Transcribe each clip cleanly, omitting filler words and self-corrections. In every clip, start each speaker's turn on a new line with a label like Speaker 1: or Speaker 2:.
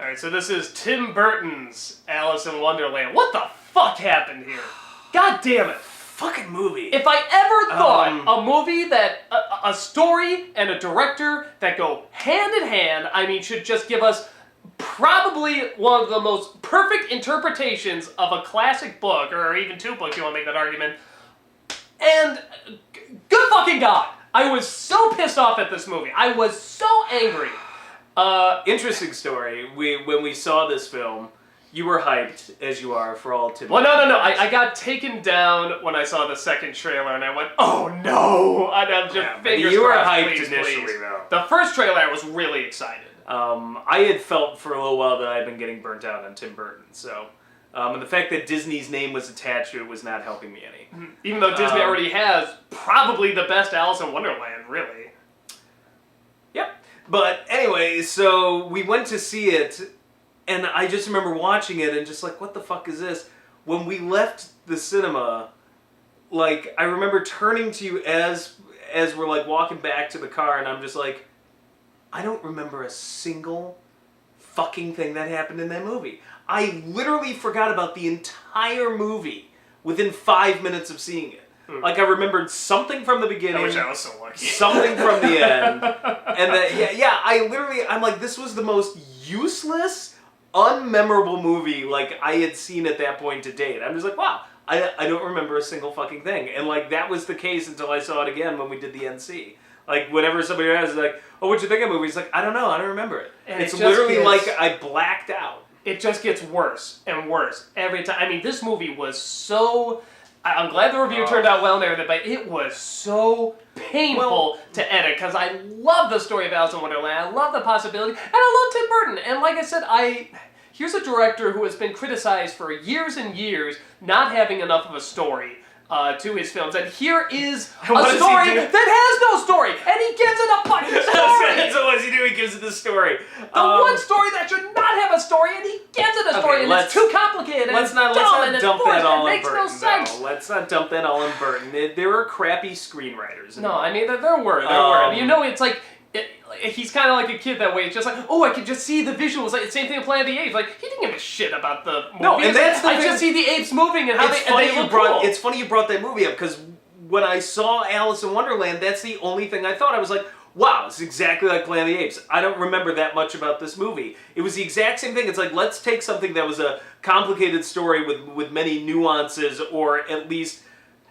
Speaker 1: Alright, so this is Tim Burton's Alice in Wonderland. What the fuck happened here? God damn it.
Speaker 2: Fucking movie.
Speaker 1: If I ever thought a movie that, a story and a director that go hand in hand, I mean, should just give us probably one of the most perfect interpretations of a classic book, or even two books, you want to make that argument, and good fucking God, I was so pissed off at this movie. I was so angry.
Speaker 2: Interesting story. When we saw this film, you were hyped, as you are, for all Tim.
Speaker 1: Well, no. I got taken down when I saw the second trailer, and I went, "Oh no!" And I'm just fingers
Speaker 2: you were
Speaker 1: crossed,
Speaker 2: hyped
Speaker 1: please,
Speaker 2: initially,
Speaker 1: please.
Speaker 2: though.
Speaker 1: The first trailer, I was really excited.
Speaker 2: I had felt for a little while that I'd been getting burnt out on Tim Burton, so. And the fact that Disney's name was attached to it was not helping me any.
Speaker 1: Even though Disney already has probably the best Alice in Wonderland, really.
Speaker 2: Yep. But anyway, so we went to see it, and I just remember watching it and just like, what the fuck is this? When we left the cinema, like, I remember turning to you as we're like walking back to the car, and I'm just like, I don't remember a single fucking thing that happened in that movie. I literally forgot about the entire movie within 5 minutes of seeing it. Like, I remembered something from the beginning.
Speaker 1: I wish I was so lucky.
Speaker 2: Something from the end. And I'm like, this was the most useless, unmemorable movie, like, I had seen at that point to date. I'm just like, wow, I don't remember a single fucking thing. And, like, that was the case until I saw it again when we did the NC. Like, whenever somebody asks, like, oh, what'd you think of the movie? It's like, I don't know, I don't remember it.
Speaker 1: And
Speaker 2: it's literally like I blacked out.
Speaker 1: It just gets worse and worse every time. I mean, this movie was so... I'm glad the review turned out well and everything, but it was so painful to edit, because I love the story of Alice in Wonderland, I love the possibility, and I love Tim Burton. And like I said, here's a director who has been criticized for years and years not having enough of a story to his films, and here is a story that has no story, and he gives it a fucking story!
Speaker 2: So what does he do? He gives it the story.
Speaker 1: The one story that should not have a story, and he gives it a story, and it's too complicated, and it's dumb, and it's forced, and it makes no sense.
Speaker 2: No, let's not dump that all on Burton. There were crappy screenwriters.
Speaker 1: No, I mean, there were. You know, it's like... he's kind of like a kid that way. It's just like, oh, I could just see the visuals. Like the same thing with Planet of the Apes. Like, he didn't give a shit about the movie.
Speaker 2: No, and that's
Speaker 1: I just see the apes moving and how they look cool.
Speaker 2: It's funny you brought that movie up, because when I saw Alice in Wonderland, that's the only thing I thought. I was like, wow, it's exactly like Planet of the Apes. I don't remember that much about this movie. It was the exact same thing. It's like, let's take something that was a complicated story with many nuances, or at least,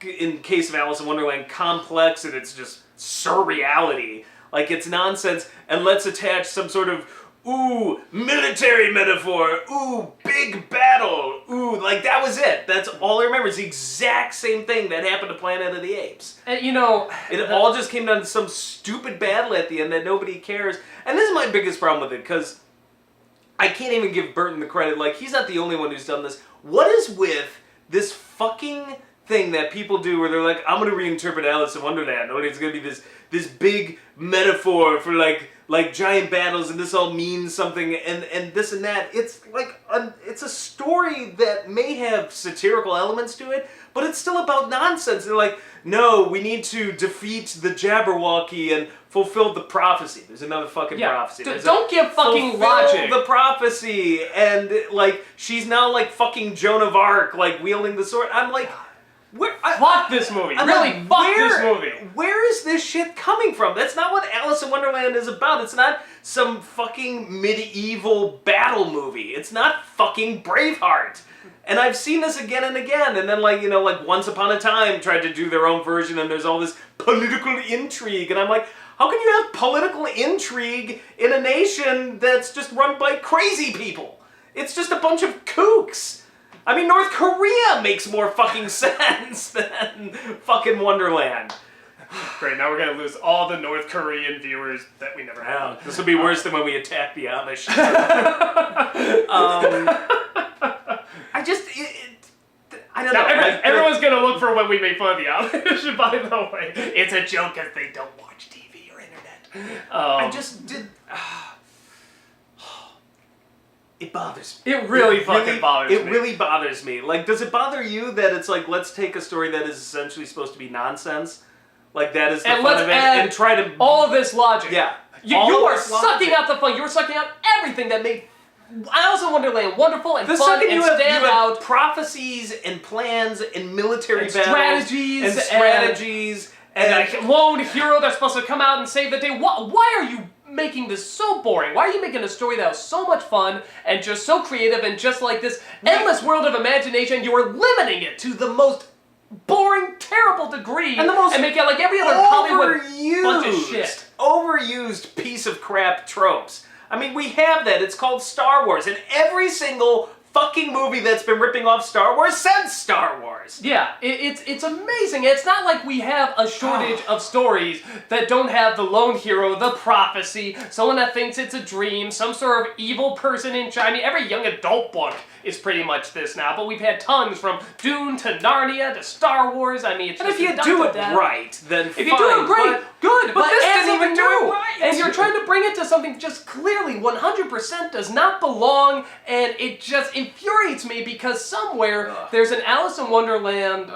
Speaker 2: in case of Alice in Wonderland, complex, and it's just surreality. Like, it's nonsense, and let's attach some sort of, ooh, military metaphor, ooh, big battle, ooh, like, that was it. That's all I remember. It's the exact same thing that happened to Planet of the Apes.
Speaker 1: And, you know...
Speaker 2: It all just came down to some stupid battle at the end that nobody cares. And this is my biggest problem with it, because I can't even give Burton the credit. Like, he's not the only one who's done this. What is with this fucking thing that people do where they're like, I'm going to reinterpret Alice in Wonderland, or it's going to be this big metaphor for like giant battles, and this all means something, and this and that. It's like it's a story that may have satirical elements to it, but it's still about nonsense. They're like, no, we need to defeat the Jabberwocky and fulfill the prophecy. There's another fucking prophecy.
Speaker 1: Don't give fucking logic.
Speaker 2: Fulfill the prophecy, and like she's now like fucking Joan of Arc, like wielding the sword. I'm like,
Speaker 1: fuck this movie. Really, fuck this movie.
Speaker 2: Where is this shit coming from? That's not what Alice in Wonderland is about. It's not some fucking medieval battle movie. It's not fucking Braveheart. And I've seen this again and again. And then, like, you know, like Once Upon a Time tried to do their own version, and there's all this political intrigue. And I'm like, how can you have political intrigue in a nation that's just run by crazy people? It's just a bunch of kooks. I mean, North Korea makes more fucking sense than fucking Wonderland.
Speaker 1: Great, now we're going to lose all the North Korean viewers that we never had.
Speaker 2: This will be worse than when we attack the Amish. I don't know.
Speaker 1: Everyone's going to look for when we make fun of the Amish, by the way. It's a joke because they don't watch TV or internet.
Speaker 2: It bothers me.
Speaker 1: It really fucking bothers me.
Speaker 2: It really bothers me. Like, does it bother you that it's like, let's take a story that is essentially supposed to be nonsense? Like, that is the fun of it, and try to...
Speaker 1: all of this logic.
Speaker 2: Yeah.
Speaker 1: You are sucking out the fun. You were sucking out everything that made Alice in Wonderland, wonderful and
Speaker 2: The
Speaker 1: fun
Speaker 2: second
Speaker 1: and
Speaker 2: you have
Speaker 1: stand out.
Speaker 2: prophecies and plans and military
Speaker 1: And
Speaker 2: battles
Speaker 1: strategies and a lone hero that's supposed to come out and save the day. Why are you making this so boring? Why are you making a story that was so much fun and just so creative and just like this endless world of imagination? You are limiting it to the most boring, terrible degree
Speaker 2: and the most
Speaker 1: making it like every other Hollywood bunch of shit.
Speaker 2: Overused piece of crap tropes. I mean, we have that. It's called Star Wars, and every single fucking movie that's been ripping off Star Wars says Star Wars.
Speaker 1: Yeah, it's amazing. It's not like we have a shortage of stories that don't have the lone hero, the prophecy, someone that thinks it's a dream, some sort of evil person in China. I mean, every young adult book is pretty much this now, but we've had tons from Dune to Narnia to Star Wars. I mean, it's
Speaker 2: and
Speaker 1: just
Speaker 2: if you do it right, then
Speaker 1: if
Speaker 2: fine.
Speaker 1: you do it great, good.
Speaker 2: But this
Speaker 1: add
Speaker 2: doesn't even
Speaker 1: something
Speaker 2: do it
Speaker 1: new.
Speaker 2: right.
Speaker 1: And you're trying to bring it to something just clearly 100% does not belong, and it just infuriates me because somewhere there's an Alice in Wonderland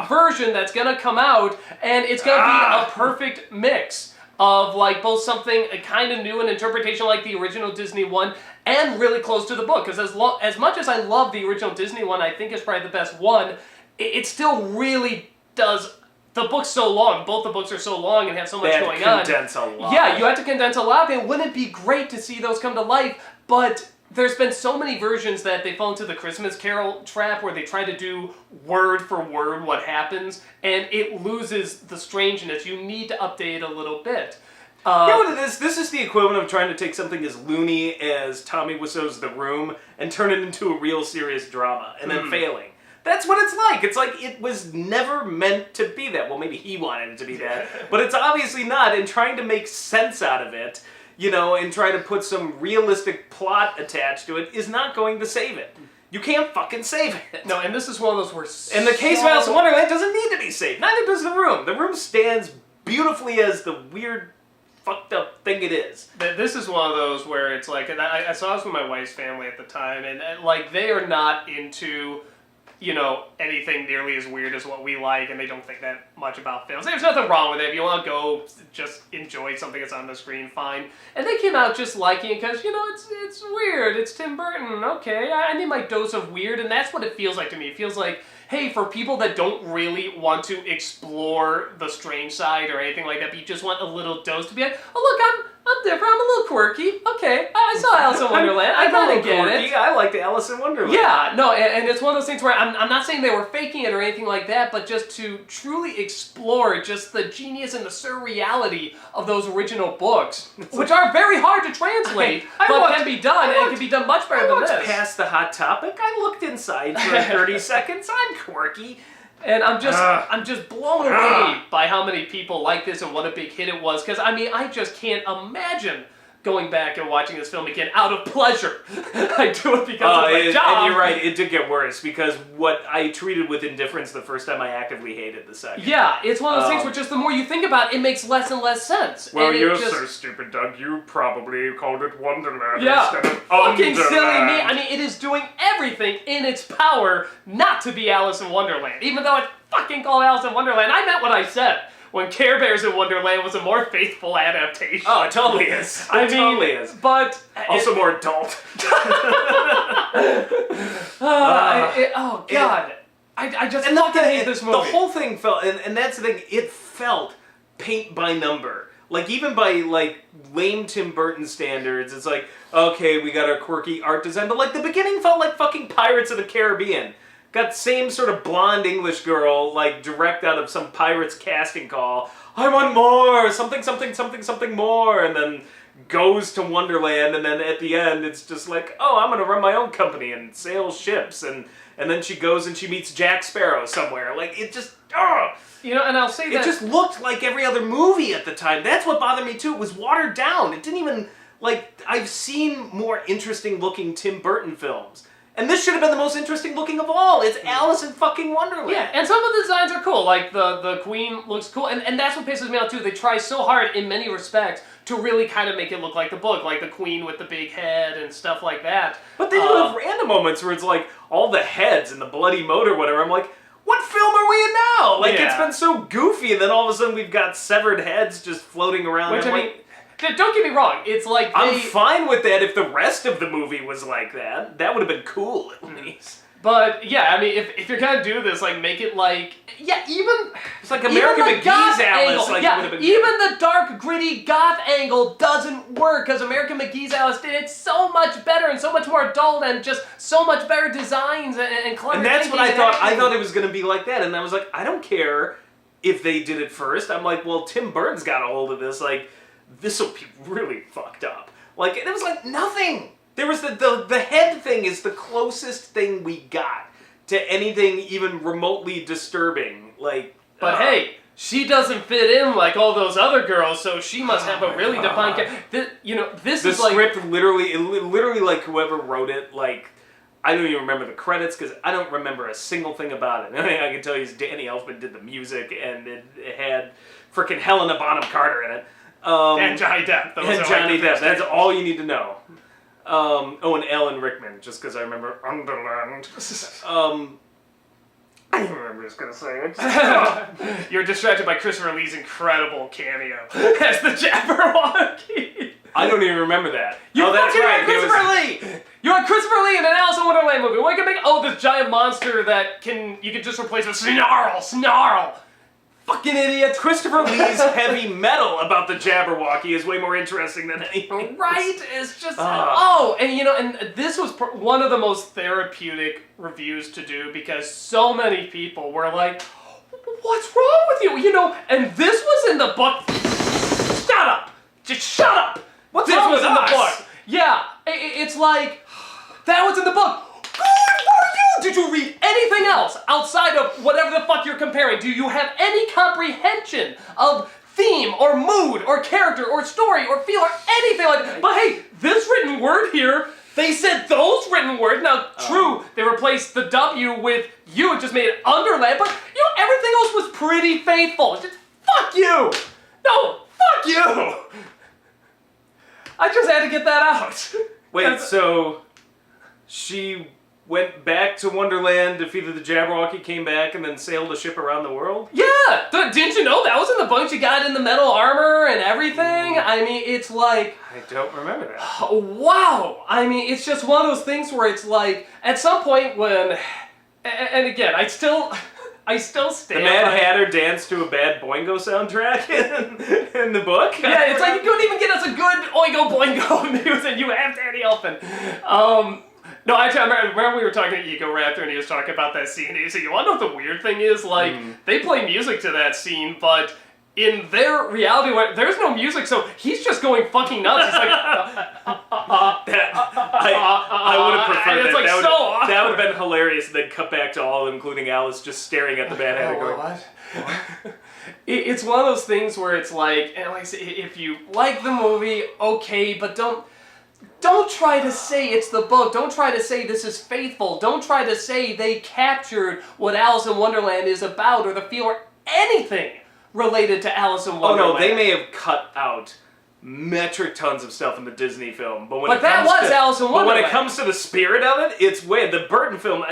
Speaker 1: version that's gonna come out, and it's gonna be a perfect mix of like both something kind of new, an interpretation like the original Disney one, and really close to the book. Because as much as I love the original Disney one, I think is probably the best one. It still really does. The book's so long. Both the books are so long and have so much going on.
Speaker 2: Condense a lot.
Speaker 1: Yeah, you have to condense a lot. And wouldn't it be great to see those come to life? But there's been so many versions that they fall into the Christmas Carol trap where they try to do word for word what happens, and it loses the strangeness. You need to update it a little bit.
Speaker 2: You know what it is? This is the equivalent of trying to take something as loony as Tommy Wiseau's The Room and turn it into a real serious drama, and then failing. That's what it's like. It's like it was never meant to be that. Well, maybe he wanted it to be that, but it's obviously not, and trying to make sense out of it, you know, and try to put some realistic plot attached to it is not going to save it. You can't fucking save it.
Speaker 1: No, and this is one of those where...
Speaker 2: In the case of Alice in Wonderland, it doesn't need to be saved. Neither does The Room. The Room stands beautifully as the weird, fucked up thing it is.
Speaker 1: This is one of those where it's like, and I saw this with my wife's family at the time, and like they are not into, you know, anything nearly as weird as what we like, and they don't think that much about films. There's nothing wrong with it. If you want to go just enjoy something that's on the screen, fine. And they came out just liking it because, you know, it's weird. It's Tim Burton. Okay, I need my dose of weird, and that's what it feels like to me. It feels like, hey, for people that don't really want to explore the strange side or anything like that, but you just want a little dose to be like, oh look, I'm different, I'm a little quirky. Okay, I saw Alice in Wonderland. I kind of get it.
Speaker 2: I like the Alice in Wonderland.
Speaker 1: Yeah, no, and it's one of those things where I'm not saying they were faking it or anything like that, but just to truly explore just the genius and the surreality of those original books, which are very hard to translate, but can be done, and can be done much better than this.
Speaker 2: Past the hot topic, I looked inside for 30 seconds. I'm quirky.
Speaker 1: And I'm just blown away by how many people like this and what a big hit it was. Because, I mean, I just can't imagine going back and watching this film again out of pleasure. I do it because of my job.
Speaker 2: And you're right, it did get worse because what I treated with indifference the first time, I actively hated the second.
Speaker 1: Yeah, it's one of those things where just the more you think about it, it makes less and less sense.
Speaker 2: Well,
Speaker 1: and
Speaker 2: you're so stupid, Doug. You probably called it Wonderland
Speaker 1: instead
Speaker 2: of
Speaker 1: fucking
Speaker 2: Underland.
Speaker 1: silly me. I mean, it is doing everything in its power not to be Alice in Wonderland, even though it's fucking called Alice in Wonderland. I meant what I said. When Care Bears in Wonderland was a more faithful adaptation.
Speaker 2: Oh, it totally is.
Speaker 1: I mean,
Speaker 2: totally is.
Speaker 1: But
Speaker 2: also more adult.
Speaker 1: Oh God, I just fucking hate this movie.
Speaker 2: The whole thing felt, and that's the thing. It felt paint by number. Like even by like lame Tim Burton standards, it's like okay, we got our quirky art design, but like the beginning felt like fucking Pirates of the Caribbean. Got same sort of blonde English girl, like direct out of some Pirates casting call. I want more, something, something, something, something more, and then goes to Wonderland, and then at the end it's just like, oh, I'm gonna run my own company and sail ships, and then she goes and she meets Jack Sparrow somewhere. Like it just,
Speaker 1: you know, and I'll say that
Speaker 2: it just looked like every other movie at the time. That's what bothered me too. It was watered down. It didn't even like I've seen more interesting looking Tim Burton films. And this should have been the most interesting looking of all. It's Alice in fucking Wonderland.
Speaker 1: Yeah, and some of the designs are cool. Like, the Queen looks cool. And that's what pisses me off, too. They try so hard, in many respects, to really kind of make it look like the book. Like the Queen with the big head and stuff like that.
Speaker 2: But then you have random moments where it's like, all the heads and the bloody moat or whatever. I'm like, what film are we in now? Like, It's been so goofy, and then all of a sudden we've got severed heads just floating around.
Speaker 1: Which, I mean, Don't get me wrong. It's like
Speaker 2: I'm fine with that if the rest of the movie was like that. That would have been cool, at least.
Speaker 1: But, yeah, I mean, if you're gonna do this, like, make it like... Yeah, even...
Speaker 2: It's like American McGee's Alice. Like,
Speaker 1: yeah,
Speaker 2: would have been
Speaker 1: even the dark, gritty, goth angle doesn't work, because American McGee's Alice did it so much better and so much more adult and just so much better designs and clever
Speaker 2: And that's what I thought.
Speaker 1: acting.
Speaker 2: I thought it was going to be like that, and I was like, I don't care if they did it first. I'm like, well, Tim Burton's got a hold of this. Like, this will be really fucked up. Like, it was like nothing. There was the head thing is the closest thing we got to anything even remotely disturbing. Like,
Speaker 1: but hey, she doesn't fit in like all those other girls, so she must have a really defined character. This is like...
Speaker 2: The script literally, like, whoever wrote it, like, I don't even remember the credits because I don't remember a single thing about it. The only thing I can tell you is Danny Elfman did the music, and it had frickin' Helena Bonham Carter in it.
Speaker 1: And Johnny Depp.
Speaker 2: And Johnny Depp. That's all you need to know. And Alan Rickman, just because I remember Wonderland. I don't remember what I was going to say.
Speaker 1: You're distracted by Christopher Lee's incredible cameo as the Jabberwocky.
Speaker 2: I don't even remember that.
Speaker 1: That's right, Christopher Lee! You want Christopher Lee in an Alice in Wonderland movie. We can make this giant monster that you can just replace with Snarl. Fucking idiots.
Speaker 2: Christopher Lee's heavy metal about the Jabberwocky is way more interesting than anything.
Speaker 1: Right? It's just... and this was one of the most therapeutic reviews to do because so many people were like, what's wrong with you? And this was in the book. Shut up! Just shut up!
Speaker 2: What's
Speaker 1: this
Speaker 2: wrong
Speaker 1: was
Speaker 2: with
Speaker 1: in
Speaker 2: us?
Speaker 1: the book. Yeah, it's like, that was in the book. Good for you! Did you read anything else outside of whatever the fuck you're comparing? Do you have any comprehension of theme or mood or character or story or feel or anything like that? But hey, this written word here, they said those written words. Now, true, they replaced the W with U and just made it Underland, but everything else was pretty faithful. Just fuck you! No, fuck you! I just had to get that out.
Speaker 2: Wait, so she went back to Wonderland, defeated the Jabberwocky, came back, and then sailed a ship around the world?
Speaker 1: Yeah! Didn't you know that was in the book? She got in the metal armor and everything. I mean, it's like...
Speaker 2: I don't remember that.
Speaker 1: Wow! I mean, it's just one of those things where it's like, at some point when... And again, I still stand
Speaker 2: The Mad
Speaker 1: by...
Speaker 2: Hatter danced to a Bad Boingo soundtrack in the book?
Speaker 1: Yeah, it's like you couldn't even get us a good Oingo Boingo music. You have Danny Elfman. No, actually, I remember we were talking to Ego Raptor and he was talking about that scene. And he said, you want to know what the weird thing is? Like, they play music to that scene, but in their reality, there's no music, so he's just going fucking nuts. He's like,
Speaker 2: I would have preferred
Speaker 1: and it's
Speaker 2: that.
Speaker 1: like
Speaker 2: That would have been hilarious. And then cut back to all, including Alice, just staring at the Mad Hatter going,
Speaker 1: what? It's one of those things where it's like, and like I say, if you like the movie, okay, but don't try to say it's the book. Don't try to say this is faithful. Don't try to say they captured what Alice in Wonderland is about or the feel or anything related to Alice in Wonderland.
Speaker 2: Oh no, they may have cut out metric tons of stuff in the Disney film, but when
Speaker 1: Alice in Wonderland.
Speaker 2: But when it comes to the spirit of it, it's weird. The Burton film,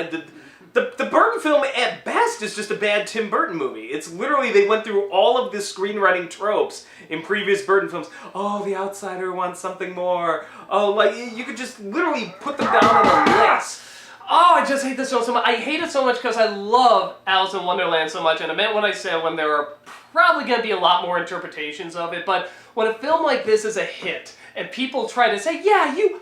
Speaker 2: the Burton film at best is just a bad Tim Burton movie. It's literally they went through all of the screenwriting tropes in previous Burton films. Oh, the outsider wants something more. Oh, like you could just literally put them down on a list.
Speaker 1: Oh, I just hate this show so much. I hate it so much because I love Alice in Wonderland so much, and I meant when I said when there are probably going to be a lot more interpretations of it, but when a film like this is a hit, and people try to say, yeah, you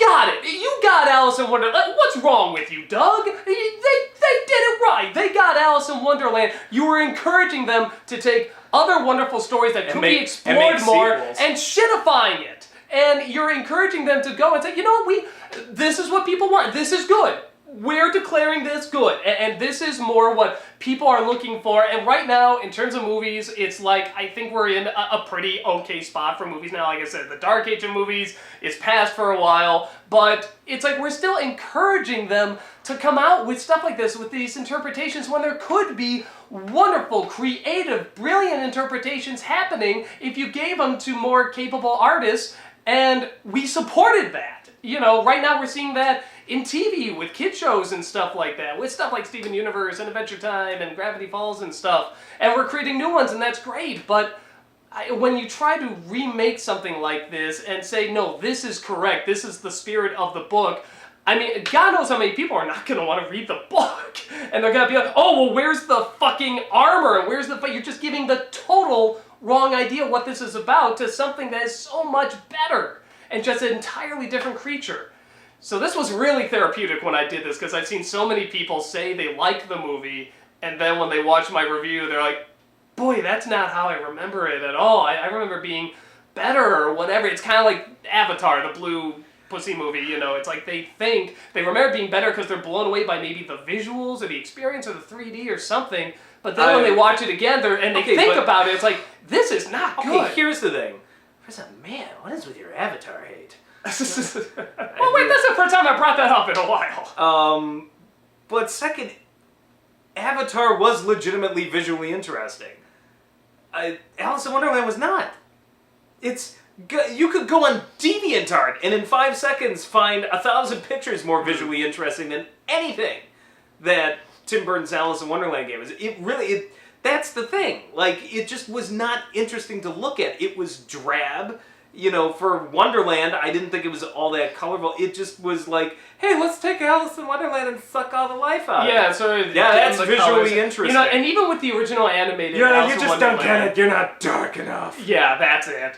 Speaker 1: got it. You got Alice in Wonderland. What's wrong with you, Doug? They did it right. They got Alice in Wonderland. You were encouraging them to take other wonderful stories that could be explored more and shitifying it. And you're encouraging them to go and say, you know what, this is what people want. This is good. We're declaring this good. And this is more what people are looking for. And right now, in terms of movies, it's like, I think we're in a pretty okay spot for movies now. Like I said, the Dark Age of movies is past for a while. But it's like we're still encouraging them to come out with stuff like this, with these interpretations, when there could be wonderful, creative, brilliant interpretations happening if you gave them to more capable artists. And we supported that. Right now we're seeing that in TV with kid shows and stuff like that, with stuff like Steven Universe and Adventure Time and Gravity Falls and stuff. And we're creating new ones, and that's great, but when you try to remake something like this and say, no, this is correct, this is the spirit of the book, I mean, God knows how many people are not going to want to read the book. And they're going to be like, oh, well, where's the fucking armor? And where's the... You're just giving the total wrong idea what this is about to something that is so much better and just an entirely different creature. So this was really therapeutic when I did this, because I've seen so many people say they like the movie, and then when they watch my review, they're like, boy, that's not how I remember it at all. I remember being better or whatever. It's kind of like Avatar, the blue pussy movie, you know. It's like they remember being better because they're blown away by maybe the visuals or the experience or the 3D or something, but then when they watch it again and they think about it, it's like, this is not good.
Speaker 2: Okay, here's the thing. Man, what is with your Avatar hate?
Speaker 1: Well, wait, that's the first time I brought that up in a while.
Speaker 2: But second, Avatar was legitimately visually interesting. Alice in Wonderland was not. You could go on DeviantArt and in 5 seconds find 1,000 pictures more visually interesting than anything that Tim Burton's Alice in Wonderland gave us. That's the thing. Like, it just was not interesting to look at. It was drab. You know, for Wonderland, I didn't think it was all that colorful. It just was like, hey, let's take Alice in Wonderland and suck all the life out of it.
Speaker 1: Yeah,
Speaker 2: that's visually interesting.
Speaker 1: You know, and even with the original animated
Speaker 2: Alice
Speaker 1: in
Speaker 2: you just
Speaker 1: Wonderland,
Speaker 2: don't get it. You're not dark enough.
Speaker 1: Yeah, that's it.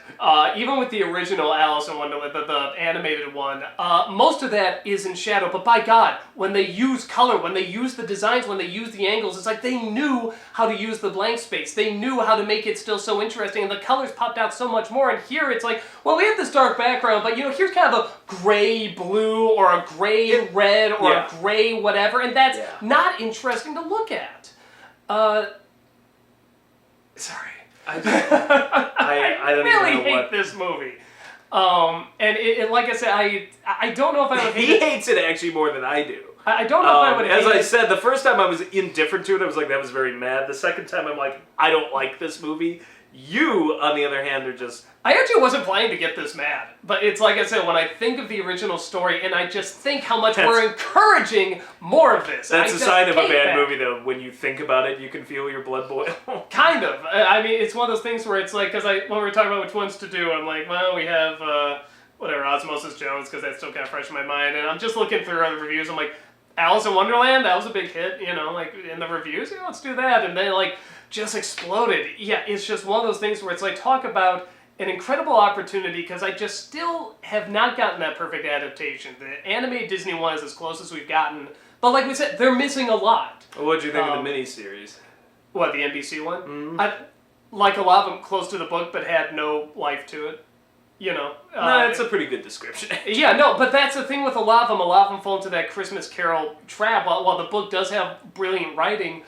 Speaker 1: Even with the original Alice in Wonderland, the animated one, most of that is in shadow. But by God, when they use color, when they use the designs, when they use the angles, it's like they knew how to use the blank space. They knew how to make it still so interesting, and the colors popped out so much more. And here it's like, well, we have this dark background, but you know, here's kind of a gray blue or a gray red or a gray whatever, and that's not interesting to look at. Sorry.
Speaker 2: I don't
Speaker 1: really
Speaker 2: even know
Speaker 1: hate this movie. And like I said, I don't know if I would hate
Speaker 2: He
Speaker 1: it.
Speaker 2: hates it actually more than I do.
Speaker 1: I don't know if I would hate it.
Speaker 2: As I said, the first time I was indifferent to it, I was like, that was very mad. The second time I'm like, I don't like this movie. You, on the other hand, are just...
Speaker 1: I actually wasn't planning to get this mad, but it's like I said, when I think of the original story, and I just think how much we're encouraging more of this.
Speaker 2: That's a sign of a bad movie, though. When you think about it, you can feel your blood boil.
Speaker 1: Kind of. I mean, it's one of those things where it's like, because when we were talking about which ones to do, I'm like, well, we have, Osmosis Jones, because that's still kind of fresh in my mind, and I'm just looking through other reviews, I'm like, Alice in Wonderland, that was a big hit, you know, like, in the reviews, yeah, let's do that, and then, like, just exploded. Yeah, it's just one of those things where it's like, talk about an incredible opportunity, because I just still have not gotten that perfect adaptation. The animated Disney one is as close as we've gotten, but like we said, they're missing a lot.
Speaker 2: Well, what'd you think of the miniseries?
Speaker 1: What, the NBC one?
Speaker 2: Mm-hmm.
Speaker 1: I like a lot of them close to the book, but had no life to it. You know.
Speaker 2: No, it's a pretty good description.
Speaker 1: Yeah, no, but that's the thing with a lot of them. A lot of them fall into that Christmas Carol trap. While the book does have brilliant writing,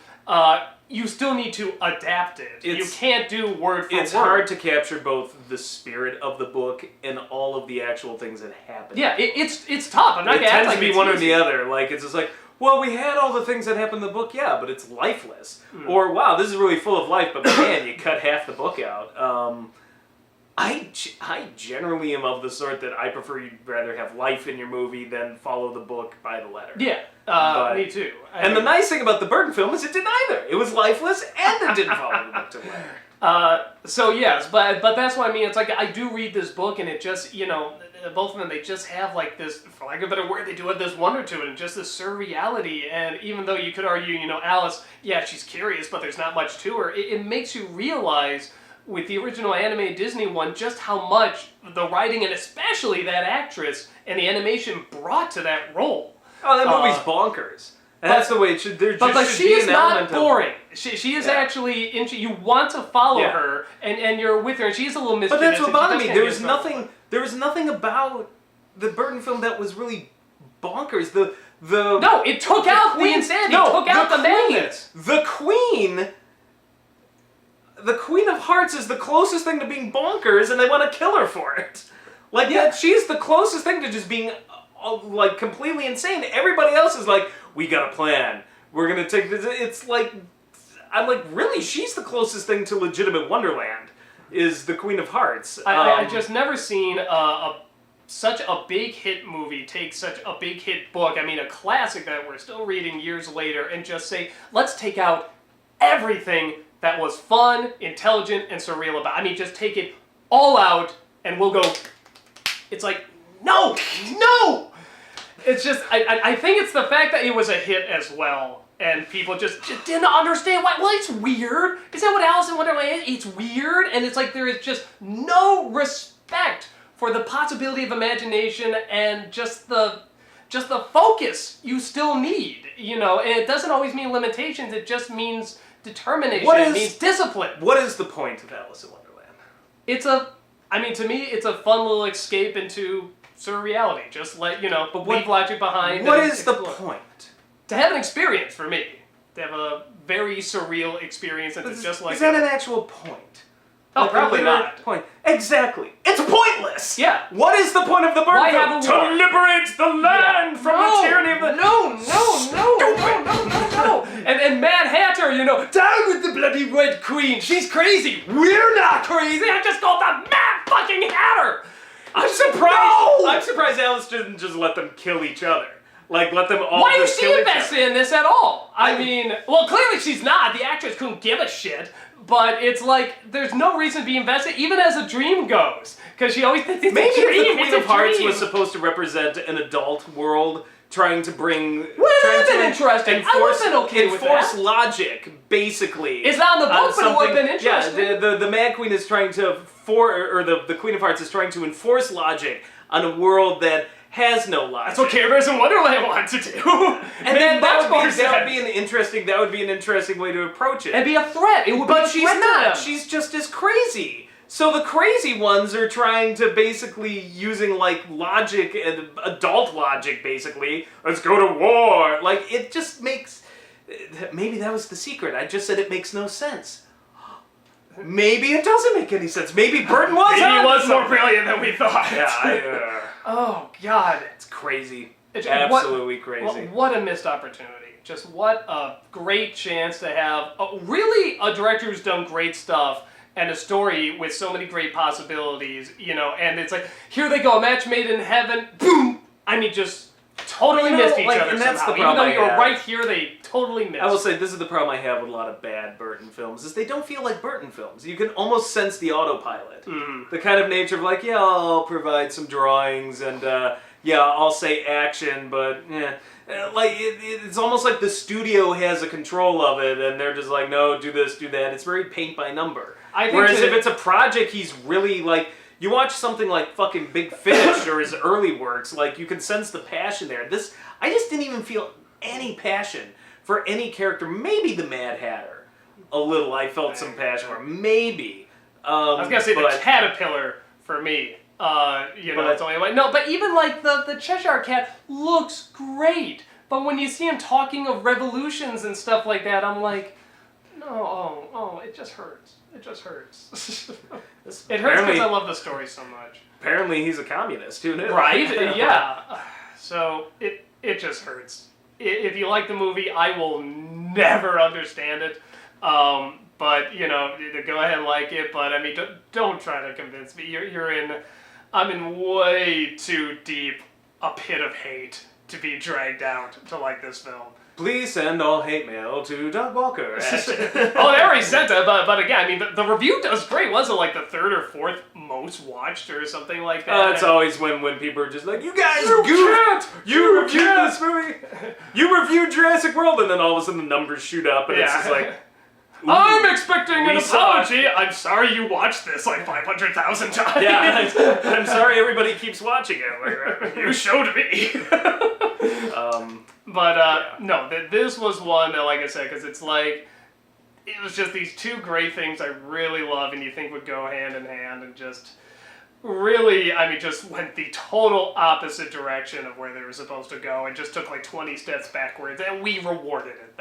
Speaker 1: you still need to adapt it. You can't do word for word.
Speaker 2: It's hard to capture both the spirit of the book and all of the actual things that happen.
Speaker 1: Yeah, it's tough. I'm not gonna act like
Speaker 2: it tends to be one or the other. Like, it's just like, well, we had all the things that happened in the book, yeah, but it's lifeless. Or, wow, this is really full of life, but man, you cut half the book out. I generally am of the sort that I prefer you'd rather have life in your movie than follow the book by the letter.
Speaker 1: Yeah, me too.
Speaker 2: The nice thing about the Burton film is it did neither. It was lifeless and it didn't follow the book to the letter.
Speaker 1: So yes, but that's what I mean. It's like I do read this book and it just, you know, both of them, they just have like this, for lack of a better word, they do have this wonder to it and just this surreality. And even though you could argue, you know, Alice, yeah, she's curious, but there's not much to her, it makes you realize with the original animated Disney one, just how much the writing and especially that actress and the animation brought to that role.
Speaker 2: Oh, that movie's bonkers. And that's the way it should. There just
Speaker 1: but
Speaker 2: should
Speaker 1: she
Speaker 2: be
Speaker 1: is
Speaker 2: an
Speaker 1: not
Speaker 2: element
Speaker 1: boring. She is actually you want to follow her and you're with her, and she's a little mischievous.
Speaker 2: But that's what bothered me. There was nothing about the Burton film that was really bonkers.
Speaker 1: No, it took out the insanity. It took out the madness.
Speaker 2: The Queen. The Queen of Hearts is the closest thing to being bonkers, and they want to kill her for it. Like, she's the closest thing to just being, like, completely insane. Everybody else is like, we got a plan. We're going to take this. It's like, I'm like, really? She's the closest thing to legitimate Wonderland, is the Queen of Hearts.
Speaker 1: I just never seen such a big hit movie take such a big hit book, I mean, a classic that we're still reading years later, and just say, let's take out everything that was fun, intelligent, and surreal about. I mean, just take it all out, and we'll go. It's like, no. It's just, I think it's the fact that it was a hit as well, and people just didn't understand why. Well, it's weird. Is that what Alice in Wonderland is? It's weird, and it's like there is just no respect for the possibility of imagination and just the focus you still need, you know. And it doesn't always mean limitations. It just means determination. It means discipline.
Speaker 2: What is the point of Alice in Wonderland?
Speaker 1: To me, it's a fun little escape into surreality. Just leave logic behind.
Speaker 2: What is the point?
Speaker 1: To have an experience for me. To have a very surreal experience, and it's just like.
Speaker 2: Is that an actual point?
Speaker 1: Oh, probably not.
Speaker 2: Point. Exactly. It's pointless.
Speaker 1: Yeah.
Speaker 2: What is the point of the Burton film?
Speaker 1: To
Speaker 2: liberate the land from the tyranny of the.
Speaker 1: No. And Mad Hatter, down with the bloody Red Queen. She's crazy. We're not crazy. I just called the Mad fucking Hatter.
Speaker 2: I'm surprised. No! I'm surprised Alice didn't just let them kill each other. Like, let them all.
Speaker 1: Why is she invested in this at all? I mean, clearly she's not. The actress couldn't give a shit. But it's like, there's no reason to be invested, even as a dream goes. Because she always thinks it's a dream.
Speaker 2: Maybe if the Queen of Hearts was supposed to represent an adult world, trying to bring.
Speaker 1: Well, that would have been interesting. I would have been okay with that.
Speaker 2: Enforce logic, basically.
Speaker 1: It's not in the book, but it would have been interesting.
Speaker 2: Yeah, the Mad Queen is trying to, the Queen of Hearts is trying to enforce logic on a world that has no logic.
Speaker 1: That's what Care Bears in Wonderland want to do.
Speaker 2: And then that would be an interesting way to approach it.
Speaker 1: It'd be a threat. It would be a threat. But she's not.
Speaker 2: She's just as crazy. So the crazy ones are trying to basically using like logic and adult logic basically. Let's go to war. Like it just makes. Maybe that was the secret. I just said it makes no sense. Maybe it doesn't make any sense. Maybe Burton was.
Speaker 1: Maybe he was more brilliant than we thought.
Speaker 2: Yeah.
Speaker 1: Oh God,
Speaker 2: it's crazy. It's absolutely crazy.
Speaker 1: What a missed opportunity. Just what a great chance to have really a director who's done great stuff and a story with so many great possibilities, and it's like, here they go, a match made in heaven, boom! I mean, just totally missed each other
Speaker 2: and that's
Speaker 1: somehow.
Speaker 2: the problem.
Speaker 1: Even though you're right here, they totally missed.
Speaker 2: I will say, this is the problem I have with a lot of bad Burton films, is they don't feel like Burton films. You can almost sense the autopilot. The kind of nature of like, yeah, I'll provide some drawings, and yeah, I'll say action, but yeah. Like, it's almost like the studio has a control of it, and they're just like, no, do this, do that. It's very paint by number. Whereas if it's a project, he's really like, you watch something like fucking Big Finish or his early works, like, you can sense the passion there. This, I just didn't even feel any passion for any character. Maybe the Mad Hatter. A little, I felt some passion for. Maybe.
Speaker 1: I was gonna say the Caterpillar for me. That's only like, no, but even like the Cheshire Cat looks great. But when you see him talking of revolutions and stuff like that, I'm like, no, it just hurts. It just hurts. It hurts because I love the story so much.
Speaker 2: Apparently he's a communist, who knew?
Speaker 1: Right? Yeah. So it just hurts. If you like the movie, I will never understand it. But go ahead and like it. But I mean, don't try to convince me. I'm in way too deep a pit of hate to be dragged out to like this film.
Speaker 2: Please send all hate mail to Doug Walker.
Speaker 1: They already sent it, but again, I mean, the review does great. Wasn't it like the 3rd or 4th most watched or something like that?
Speaker 2: It's always when people are just like, you guys you reviewed this movie, you reviewed Jurassic World, and then all of a sudden the numbers shoot up, and it's just like,
Speaker 1: I'm expecting an apology. I'm sorry you watched this like 500,000 times.
Speaker 2: Yeah, I'm sorry everybody keeps watching it.
Speaker 1: You showed me. No, this was one that, like I said, because it's like, it was just these two great things I really love and you think would go hand in hand, and just really, I mean, just went the total opposite direction of where they were supposed to go and just took like 20 steps backwards, and we rewarded it.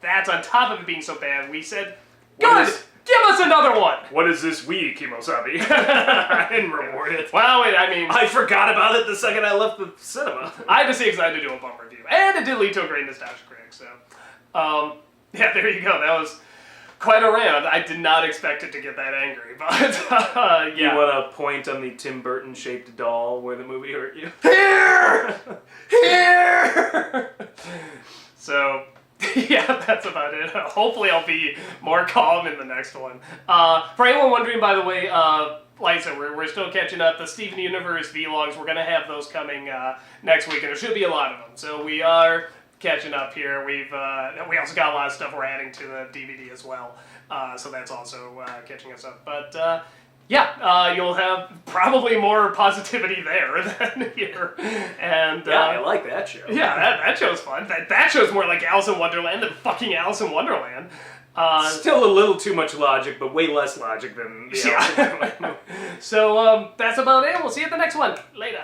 Speaker 1: That's on top of it being so bad. We said, good, give us another one.
Speaker 2: What is this we, Kimosabi? I didn't reward it.
Speaker 1: Well, I
Speaker 2: forgot about it the second I left the cinema.
Speaker 1: I had to see excited to do a bum review. And it did lead to a great Nostalgia Critic, so. Yeah, there you go. That was quite a rant. I did not expect it to get that angry, but yeah.
Speaker 2: You want to point on the Tim Burton-shaped doll where the movie hurt you?
Speaker 1: Here! So... Yeah, that's about it. Hopefully I'll be more calm in the next one. For anyone wondering, by the way, like I said, we're still catching up. The Steven Universe vlogs, we're going to have those coming next week, and there should be a lot of them. So we are catching up here. We also got a lot of stuff we're adding to the DVD as well. So that's also catching us up. But yeah, you'll have probably more positivity there than here. And
Speaker 2: yeah, I like that show.
Speaker 1: Yeah, that show's fun. That show's more like Alice in Wonderland than fucking Alice in Wonderland.
Speaker 2: Still a little too much logic, but way less logic than the Alice in Wonderland.
Speaker 1: So that's about it. We'll see you at the next one. Later.